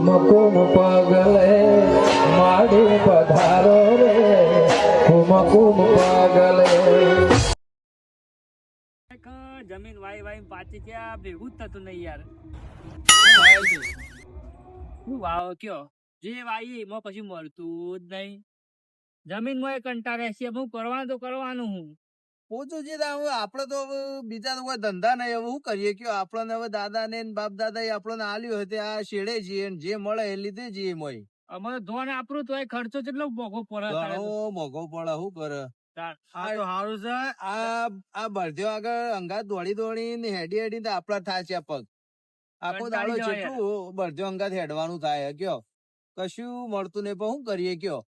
કુમ કુમ પગલે માડી પધારો રે કુમ કુમ પગલે. જમીન વાઈ વાઈ પાછી ત્યાં ભેગું જ થતું નહીં યાર. હું વાવ કયો જે વાઈ એમાં પછી મળતું જ નહીં. જમીન માં કંટાળે છે, હું કરવાનું તો કરવાનું હું. પૂછું છે આપડે તો હવે બીજા તો કોઈ ધંધા નહીં, હવે શું કરીએ કયો. આપણને હવે દાદા ને બાપ દાદા આપણને આલ્યું હોય આ શેડે જઈએ, જે મળે એ લીધે જઈએ. મોય અમારે ધોન આપણું તો ખર્ચો કેટલો મોઘો પડે. ઘણો મોઘો પડે. શું કરે સારું છે. આ બળધ્યો આગળ અંગાત દોડી દોડી ને હેડી હેડી આપડા થાય છે પગ. આખો દાડો જેટલું બળધ્યો અંગાત હેડવાનું થાય કયો. કશું મળતું નહીં પણ શું કરીએ કયો.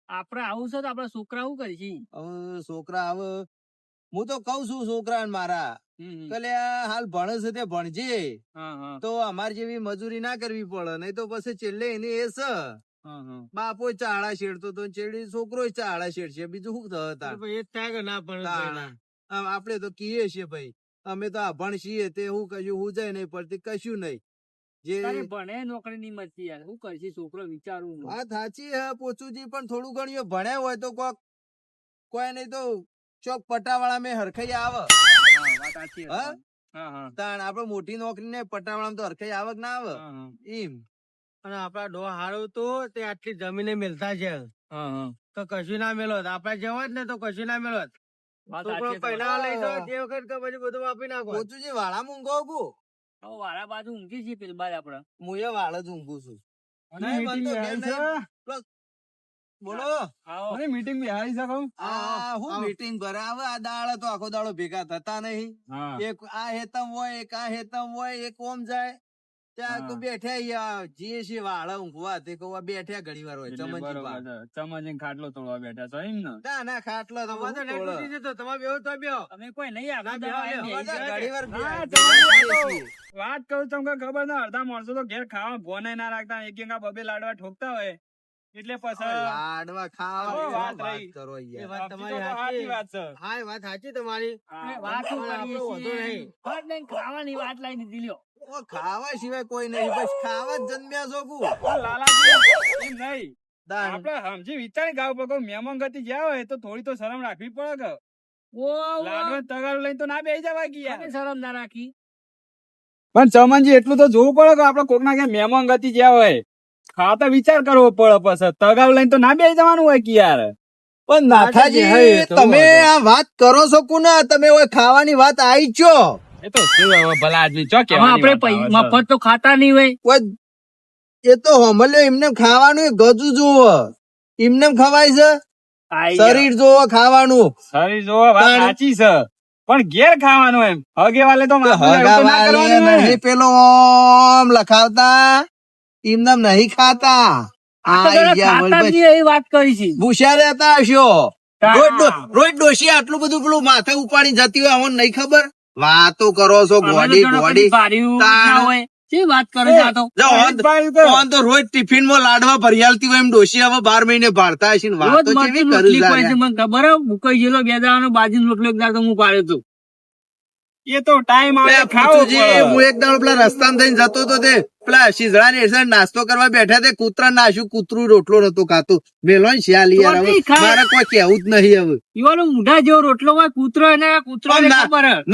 આપડે આવું છે તો આપડા છોકરા શું કરીશી. હવે છોકરા હવે હું તો કઉ છું છોકરા મારા કે હાલ ભણે છે તે ભણજે તો અમાર જેવી મજૂરી ના કરવી પડે, નહીં તો પછી છેલ્લે એની એ છે બાપો ચાળા શેડતો તો છેડી છોકરો ચાળા શેડશે. બીજું શું થતા આપડે તો કીએ છીએ ભાઈ અમે તો આ ભણશીએ તે હું કશું હું જાય નહીં પડતી કશું નહીં. જે ભણે નોકરી ની મળતી યાર શું કરશે છોકરો વિચારું. વાત સાચી હે પોચુજી, પણ થોડું ઘણું ભણ્યા હોય તો કોઈ નહીં તો ચોક પટાવાળા મેં હરખાઈ આવે. આપડે મોટી નોકરી ને પટાવાળા તો હરખાઈ આવે કે ના આવે એમ. અને આપડા ડો હારું તો તે આટલી જમીને મેલતા છે તો કશું ના મેળવત. આપડે જવા જ ને તો કશું ના મેળવત. પહેલા લઈ જાઓ તે વખત કે પછી બધું વાપરી નાખો. પોચુજી વાળા ઊંઘો છું. વાળા બાજુ ઊંઘી છે પેલી બાજુ આપડે. હું એ વાળ જ ઊંઘું છું. બોલો મીટિંગ બિહારી શકો. હું મીટિંગ કરે હવે આ દાડા તો આખો દાડો ભેગા થતા નહીં. એક આ હેતમ હોય એક આ હેતમ હોય એક ઓમ જાય ત્યાં તો બેઠ્યા જે છે વાળા ઊંઘવા તે કહું બેઠ્યા ઘણી વાર હોય ચમચી ખાટલો તોડવા બેઠા છો એમ ને. ના ખાટલો તમે બેહો તો બેહો. અમે કોઈ નહીં વાત કરું તમને ખબર ના અડધા માણસો તો ઘેર ખાવા ભોને ના રાખતા એક એક બબે લાડવા ઠોકતા હોય એટલે પછી લાડવા ખાવા વાત રહી. કરો એ વાત તમારી સાચી વાત છે. હા વાત સાચી તમારી. ખાવાની વાત લઈ દીધી લ્યો. ખાવા સિવાય કોઈ નહીં, બસ ખાવા જ જન્મ્યા છો કુ. લાલાજી એમ નહીં આપડે સમજી વિચારી ગાવ પર મહેમાન ગતિ જ્યાં હોય તો થોડી તો શરમ રાખવી પડે કે. લાડવા તગારો લઈને તો ના બેસી જવાય કે યાર. શરમ ના રાખી પણ ચમનજી એટલું તો જોવું પડે કે આપડે કોક ના ક્યાં મહેમાન ગતિ જ્યાં હોય ખાતા વિચાર કરવો પડે. પછી તગારો લઈને તો ના બેસી જવાનું હોય કે યાર. પણ નાથાજી તમે આ વાત કરો છો કુના, તમે ખાવાની વાત આવી છો. એ તો શું ભલા આદમી ચો કે આપડે મફત તો ખાતા નહીં હોય. એ તો હમલ્યો એમને ખાવાનું ગજુ જોવો એમને ખવાય છે. શરીર જોવો ખાવાનું. શરીર જોવો વાત સાચી છે પણ ઘેર ખાવાનું એમ હગે વાલે તો નહીં પેલો ઓમ લખાવતા એમને નહીં ખાતા. વાત કરી છે ભૂસ્યા રહેતા હશો. રોજ ડોશી આટલું બધું પેલું માથે ઉપાડી જતી હોય અમને નહીં ખબર. વાતો કરો છો ગોડી ગોડી વાત કરે તો રોજ ટિફિન માં લાડવા ભરિયાલતી હોય એમ ડોશી હવે 12 મહિને ભારતા હશે. વાતો કેવી કરી ખબર મુકાઈ ગયેલો બે દાવાનો બાજુ રોટલો એક દાડો હું પાડ્યો હતો. એ તો ટાઈમ આવે ખાવો. હું એક દાડો પેલા રસ્તામાં થઈને જતો હતો તે પેલા શીઝડા ને નાસ્તો કરવા બેઠા તે કૂતરા નાશ્યું. કૂતરું રોટલો નતું ખાતું. મેલો ને શિયાલી યાર હવે મારે કોઈ કેવું જ નહીં. હવે ઈવાનો ઊંધા જેવો રોટલો હોય કૂતરો એને કૂતરો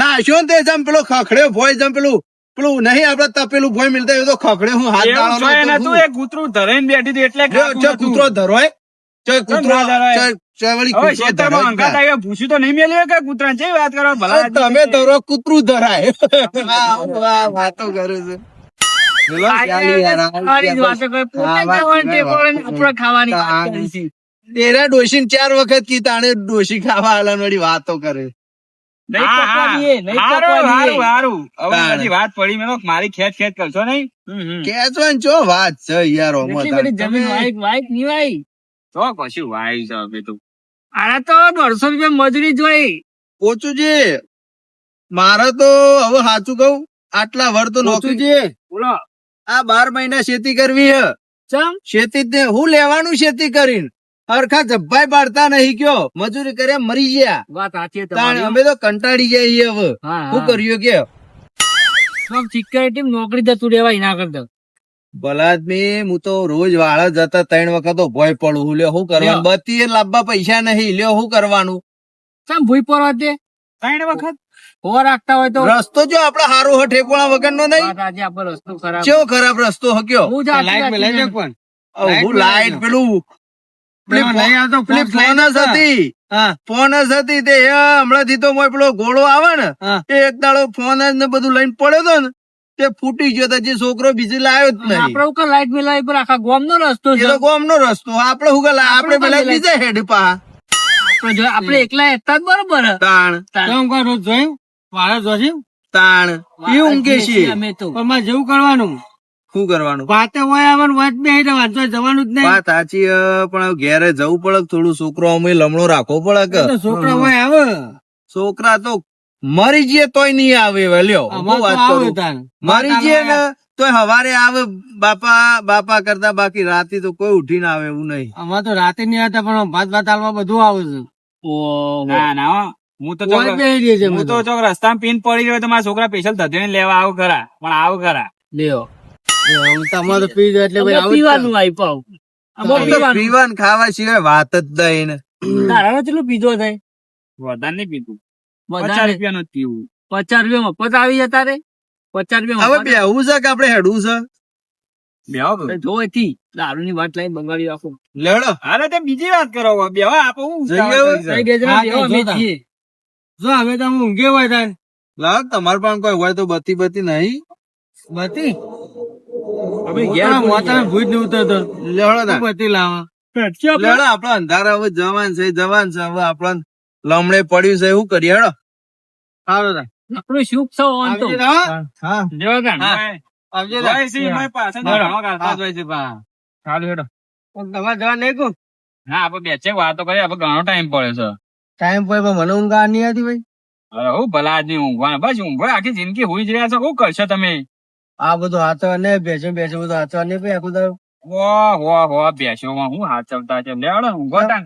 નાશ્યો ને તે જમ પેલો ખખડ્યો ભોય જમ પેલું નહીં આપડે તપેલું ભોય મિલતા એ તો ખખડ્યો. હું હાથ દાડો કૂતરું ધરાઈને બેઠી હતી એટલે કૂતરો ધરોય ભૂસી તો નહીં મેળ્યો કે કૂતરા છે વાત કરો ભલા. તમે ધરો કૂતરું ધરાય. વાતો કરે છે. તેરા ડોશી 4 વખત કી તાણે ડોશી ખાવા આલાની વાતો કરે. વાત પડી મેં મારી ખેંચ કરશો નહીં. ખેંચવાની ચો વાત છે યાર. તો કશું વાય છે હવે તો. આના તો 150 રૂપિયા મજૂરી જોઈ. ઓછું છે મારે તો હવે સાચું કઉ આટલા વર તો નોકરી છે. બોલો આ 12 મહિના ખેતી કરવી હે. ખેતી જ હું લેવાનું ખેતી કરીને હરખા જબ્બાઈ પાડતા નહીં કયો. મજૂરી કરે મરી ગયા. વાત સાચી. અમે તો કંટાળી જઈએ હવે શું કર્યું કે સિક્યોરિટી નોકરી જતું રહેવાય ના કરતા. ભલા આદમી હું તો રોજ વાળા જતા 3 વખત તો ભોય પડું હું લ્યો શું કરવાનું બત્તી લાવવા પૈસા નહીં લ્યો શું કરવાનું ચમ ભૂઈ પરવા દે 3 વખત ઓવર રાખતા હોય તો રસ્તો જો આપડે હારો હ ઠેકોણા વગર નો નહીં વાત આજે આપણો રસ્તો ખરાબ કેવો ખરાબ રસ્તો હક્યો હું જાતી લાઈટ હતી મેલાઈ ને. જાક પણ હું લાઈટ પેલું પેલો નહીં આવતો પેલી ફોન જ હતી હા ફોન જ હતી તે હમણાં થી તો મોય પેલો ઘોડો આવે ને હા. એ એક દાડો ફોન જ ને બધું લઈને પડ્યો તો ને તે ફૂટી ગયો તો જે છોકરો બીજી લાવ્યો જ નહીં આપડે ઉપર લાઈટ મિલાવી પર આખા ગામ નો રસ્તો એ છે તો ગામનો રસ્તો આપડે હું કે આપડે પેલા બીજા હેડ પા આપણે એકલા એકતા જ બરોબર હે. તાણ કેમ કોઈ રોજ જોયું વાળા જોશે તાણ એ ઊંઘે છે અમે તો પણ મારે જેવું કરવાનું શું કરવાનું વાતે હોય આવવાનું વાત બે વાંચવા જવાનું જ નહીં વાત સાચી હે, પણ હવે ઘેરે જવું પડે કે થોડું છોકરો અમે લમણો રાખવો પડે કે તો છોકરા હોય આવે છોકરા તો મરી જઈએ તોય નહીં આવે વેલ્યો અમાર હું તો વાત આવે કરું તાન. મરી જઈએ ને તોય હવારે આવે બાપા બાપા કરતા બાકી રાતે તો કોઈ ઉઠીને આવે એવું નહીં અમાર તો રાતે નહીં આવતા પણ ભાત ભાત હાલવા બધું આવે છે ના ના હો. હું તો વાત ચોક- બેહી રહી છે હું તો ચોક રસ્તામાં પીન પડી ગયો તો મારા છોકરા સ્પેશિયલ ધધીને લેવા આવું ખરા પણ આવું ખરા લ્યો તમારે તો પી જાય એટલે ભાઈ અમે આવું જ પીવાનું આવી પાવ અમે આમ તો પીવાનું પીવાનું ખાવા સિવાય વાત જ નહીં ને તારા કેટલું પીધો થાય વધારે નહીં પીતું વધારે 50 રૂપિયાનું જ પીવું 50 રૂપિયા મફત આવી જતા રે 50 હવે રૂપિયા બેહવું છે કે આપડે હેડવું છે બેહો કે? જોઈથી દારૂ ની વાત લઈને બંગાળી રાખો લેડો અરે તે બીજી વાત કરો બેહો આપો હું જઈએ ઉતાવળ હવે. કરી કઈ છે. ગેજરા હા, બેહો, તો અમે જોતા. છીએ. જો હવે તમે ઊંઘે હોય તાન લાગ તમારે પાસે કોઈ હોય તો બત્તી બત્તી નહીં બતી આપણે ઘેર મોતા ભૂજ નહીં ઉતરતો લેડો તાણ. બતી લાવા લેડો આપડે અંધારા હવે જવાન છે હવે આપડે લમડે પડ્યું છે એવું કરીએ હેડો સારું તાન. આપણું શુભ સૌ આમ તો. આવજે તો, હા? હા જો તાણ. હા. આવજે તાન. હોય છે, એમાંય પાછળ તો ઘણો કરતા જ હોય છે પા. ચાલુ હેડો. તમારે જવા નહીં કહું હા આપણે બે ચાર વાતો કરીએ આપણે ઘણો ટાઈમ પડે છે ટાઈમ પર પણ મને ઊંઘ આ નહીં આવતી ભાઈ અરે હું ભલા આદમી ઊંઘવાના બસ ઊંઘો આખી જિંદગી હુઈ જ રહ્યા છો શું કરશો તમે આ બધું હાથવા ને બેસે બેસે બધું હાથવા ને ભાઈ આખું દાડો. હો બેસો હું હાચવતા છે લેવડો ઊંઘો તાન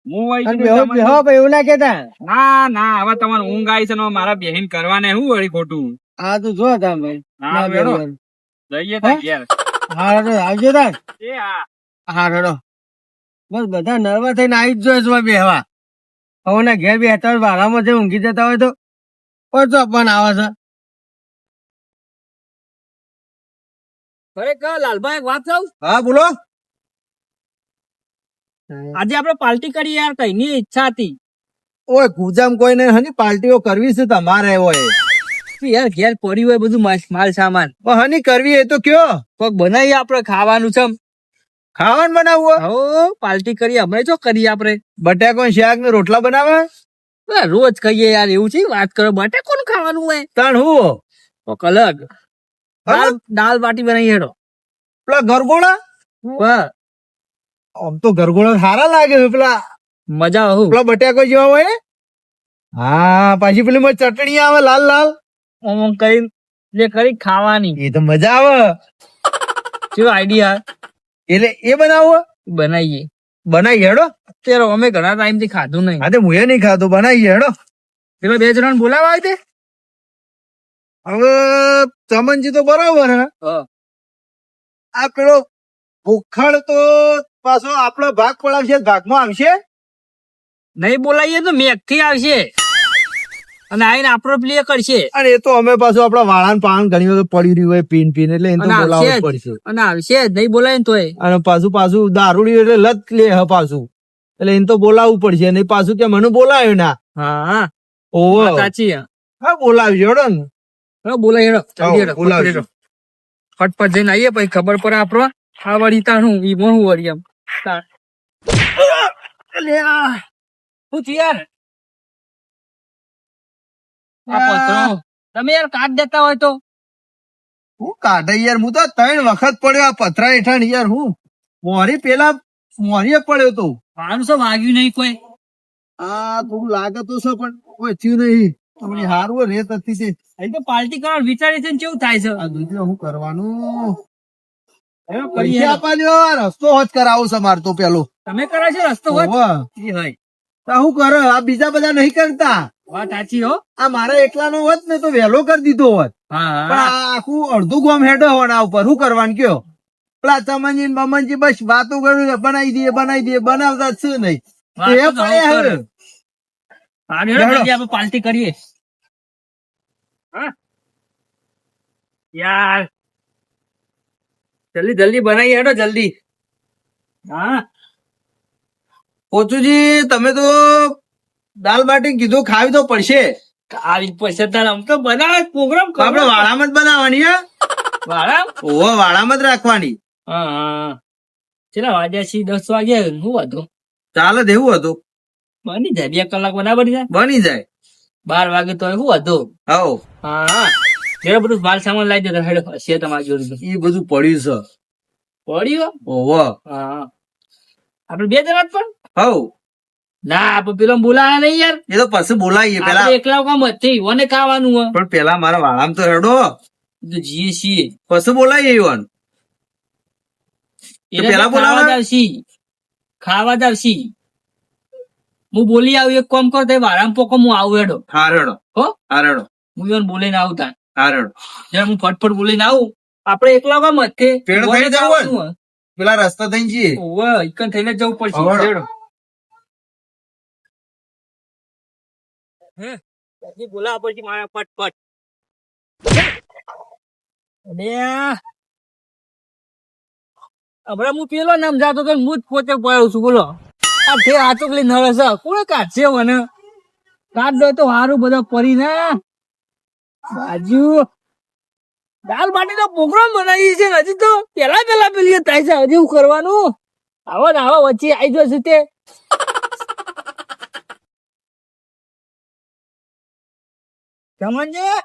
હું વઈ અને ગયો બેહો તમને- બેહો ભાઈ એવું ના કેતા ના ના હવે તમારે ઊંઘ આવી છે ને હવે મારા બેહીન કરવાને શું વળી ખોટું આ તું જો તાન ભાઈ હા ના બેડો બેહો. જઈએ તાન ઘેર હા રડો આવજો તાન એ હા હા રડો બસ બધા નર્વસ થઈને આવી જ જોઈએ છે બેહવા હવે ના ઘેર બેઠા હોય વાળામાં જે ઊંઘી જતા હોય તો ઓછો પણ આવે છે ખરેખર લાલભાઈ એક વાત કહું હા બોલો આજે આપણે પાર્ટી કરી યાર કઈની ઈચ્છા હતી ઓય ગુજામ કોઈ નહીં હની પાર્ટીઓ કરવી છે તમારે ઓય યાર ઘેર પડ્યું હોય બધું માલ સામાન પણ હની કરવી એ તો કયો કોક બનાવીએ આપણે ખાવાનું છે ખાવાનું બનાવવું હો પાર્ટી કરીએ અમે જો કરીએ આપણે બટાકો શાક ને રોટલા બનાવે રોજ કહીએ યાર એવું છે વાત કરો બટે કોણ ખાવાનું હોય તાણ હું કોક અલગ દાલ બાટી બનાવી હેડો પેલા ગરગોળા બસ આમ તો ગરગોળા સારા લાગે છે પેલા મજા આવું પેલા બટાકો જેવા હોય હા પાછી પેલી માં ચટણી આવે લાલ લાલ આમ કરી જે કરી ખાવાની એ તો મજા આવે શું આઈડિયા એટલે એ બનાવો બનાવીએ બનાવી હેડો અત્યારે અમે ઘણા ટાઈમ થી ખાધું નહીં હા તે હું એ નહીં ખાતો બનાવી હેડો પેલો 2 જણા બોલાવા આવી તે હવે ચમનજી તો બરોબર હે આ પેલો ભૂખડ તો પાછો આપણો ભાગ પડાવશે ભાગમાં આવશે નહીં બોલાવીએ તો મેઘ થી આવશે અને આઈને આપણો પ્લે કરશે અને એ તો અમે પાછું આપડા વાળાન પાન ઘણી વખત પડી રહ્યું હોય પીન પીન એટલે એને તો અને આવશે બોલાવવું જ. પડશે અને આવશે જ નહીં બોલાય ને તોય અને પાછું દારૂડી એટલે લત લે હ પાછું એટલે એને તો બોલાવવું પડશે અને પાછું કે મને બોલાવ્યો ના હા ઓહો વાત સાચી હે. હા બોલાવજો હેડો ને હેડો બોલાય હેડો જલ્દી આવો, હેડો, બોલાવજો. ફટફટ હેડો. ફટફટ જઈને આવીએ પછી ખબર પડે આપણો આ વળી તાણું ઈ હું વળી એમ અલે આ શું થયું યાર આ પથરો તમે યાર કાઢ દેતા હોય તો હું કાઢે યાર હું તો 3 વખત પડ્યો આ પથરા હેઠળ યાર હું મોરી પેલા મોરીએ પડ્યો તો મારું શું વાગ્યું નહીં કોઈ આ થોડું લાગે તો છે પણ કોઈ થયું નહીં તમારી હારું રેત હતી તે અહીં તો પાર્ટી કરવાનું વિચારી છે ને કેવું થાય છે આ દૂધી હું કરવાનું હેડો, કરીએ પૈસા હેડો. આપવા લ્યો રસ્તો હોત કરાવું છે મારે તો પેલો તમે કરો છો રસ્તો હોય ઓવે. ઈ હોય તો હું કરે આ બીજા બધા નહીં કરતા વાત સાચી હો આ મારા એકલાનો હોત ને તો વહેલો કરી દીધો હોત હા પણ આ આખું અડધું ગામ હેડો હોવાના ઉપર શું કરવાનું કયો? પેલા ચમનજી ને બમનજી બસ વાતો કર્યું કે બનાવી દઈએ બનાવતા જ છે નહીં. એ પડ્યા હવે. આપણે પાર્ટી કરીએ. હા યાર જલ્દી બનાવી હેડો જલ્દી. હા પોચુજી તમે તો દાલ બાટી કીધું ખાવી તો પડશે. આવી પૈસા તાર આમ તો બનાવે પ્રોગ્રામ આપડે વાળામાં જ બનાવવાની હે. વાળા ઓહો વાળામાં જ રાખવાની. હા ચેલા વાગ્યા છે 10 વાગે શું હતું ચાલે દેવું હતું બની જાય 2 કલાક બરાબર જાય બની જાય. 12 વાગે તો શું હતું હવ હા જરા બધું માલ સામાન લાવી દેતા હેડો હશે તમારી જોડે એ બધું પડ્યું છે. પડ્યો ઓહો હા આપડે 2 જણા જ પણ હવ ના આપડે પેલો બોલાયા નહીં યાર એ તો પછી બોલાવીએ પેલા. આપણે એકલા કામ હતી ઓને ખાવાનું હોય પણ પેલા મારા વાળામાં તો હેડો તો જીએ છીએ પછી બોલાવીએ ઈવન. એને પેલા તો ખાવા બોલાવા? જ આવશી ખાવા જ આવશી હું બોલી આવું એક કામ કર તે વારામ પોકો હું આવું હેડો હાર હેડો હો હાર હેડો હું એને બોલીને આવતા હાર હેડો. જરા હું ફટફટ બોલીને આવું આપડે એકલા કામ હતી પેલો થઈ જવું હોય ને? પેલા રસ્તા થઈને જઈએ. ઓવે ઈકન થઈને જ જવું પડશે હવે. હેડો. હે પછી બોલાવા પડશે મારા ફટફટ અરે હમણાં હું પેલો નામ જાતો તો હું જ પોતે પડ્યો છું બોલો આ તે આચોકલી નળે છે કોણે કાઢશે મને કાઢ દો તો હારું બધા પડી ને બાજુ દાલ બાટીનો પ્રોગ્રામ બનાવી છે ને હજી તો પેલા પેલી થાય છે હજી હું કરવાનું આવો ને આવો વચ્ચે આવી જશે તે ચમનજી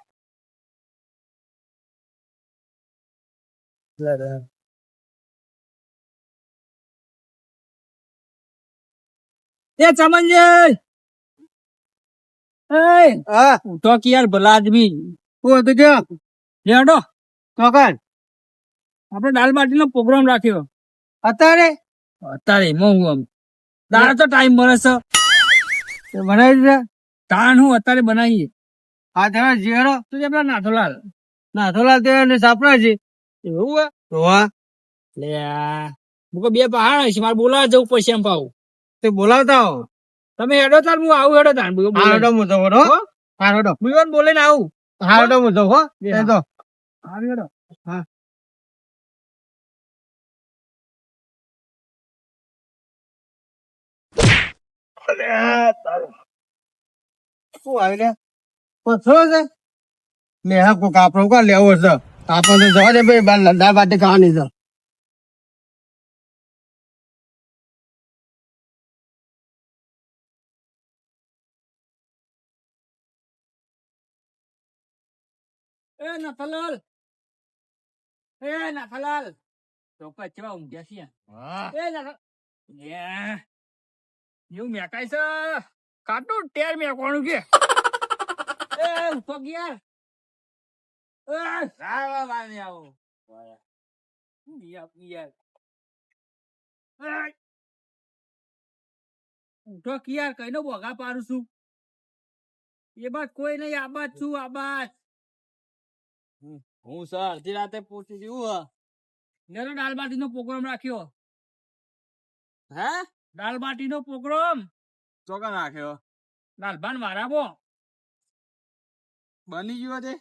એ ચમનજી હા ઉઠો કે યાર ભલા આદમી શું હતું ક્યાં લેડો ચોકન આપણે દાલ બાટીનો પ્રોગ્રામ રાખ્યો અત્યારે અત્યારે હું આમ દાળ તો ટાઈમ મળે છે બનાવી દીધા તાણ હું અત્યારે બનાવીએ હા તમે જીરો તું પેલા નાથોલાલ નાથોલાલ તે અને સાપડા છે એવું હે વાહ લે મુકો 2 પહાડ છે મારે બોલાવા જવું પડશે એમ પાવું તે બોલાવતા હો. તમે હેડો તાર હું આવું હેડો તાર હા હેડો હું જવું હો. હા હેડો હું બોલીને આવું હા હેડો હું જવું હો. એ તો હા હેડો હા શું આવી લે પથરો છે લે હા કોક આપણો કા લેવો છે આપણને જવા દે ભાઈ દાળ બાટી ખાવાની છે એ નાથાલાલ ચોક્કસ કેવા ઊંઘ્યા છીએ એ નાથા એવું મેકાય છે કાટું ટેર મેકવાનું કે એ ઉઠો ગયા ઉઠો કિયાર કઈ નો બોગા પાડું છું એ બાદ કોઈ નહીં આબાદ છું આબાદ હું સર અડધી રાતે પૂછી જવું નેરો દાલ બાટી નો પ્રોગ્રામ રાખ્યો હે દાલ બાટી નો પ્રોગ્રામ ચોકા નાખ્યો દાલ ભાન મારાબો બની ગયો તે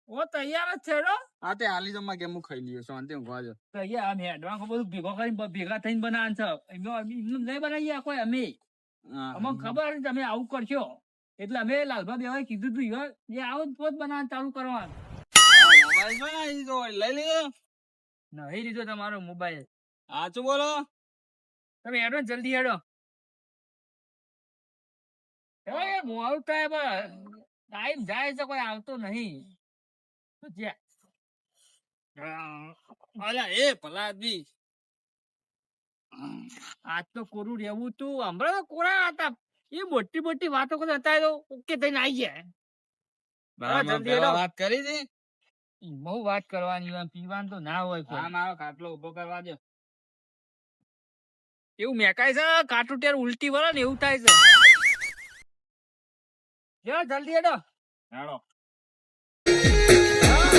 ઓ તૈયાર જ છે રો આ તે હાલી જમા કે હું ખાઈ લ્યો શાંતિ ઊંઘવા જો તૈયાર અમે એડવાન્સ બધું ભેગા થઈને બનાવવાનું છે એમ નહીં બનાવીએ કોઈ અમે અમને ખબર હતી તમે આવું કરશો એટલે અમે લાલભા બેવાએ કીધું તું જે આવું તો જ બનાવવાનું ચાલુ કરવાનું લઈ લીધો નહીં લીધો તમારો મોબાઈલ સાચું બોલો તમે હેડો ને જલ્દી હેડો મોડું થાય ટાઈમ જાય છે કોઈ આવતો નહીં અલ્યા એ ભલા આદમી આજ તો કોરું રહેવું તું હમણાં તો કોરા હતા એ મોટી મોટી વાતો કરતા હતા તો ઓકે થઈને આવી ગયા જલ્દી હેડો. વાત કરી હતી બહુ વાત કરવાની હોય, પીવાનું તો ના હોય કોઈ. હા મારો ખાટલો ઉભો કરવા દો એવું મેકાય છે કાટું ત્યારે ઉલટી વળે ને એવું થાય છે જલ્દી હેડો હેડો હા.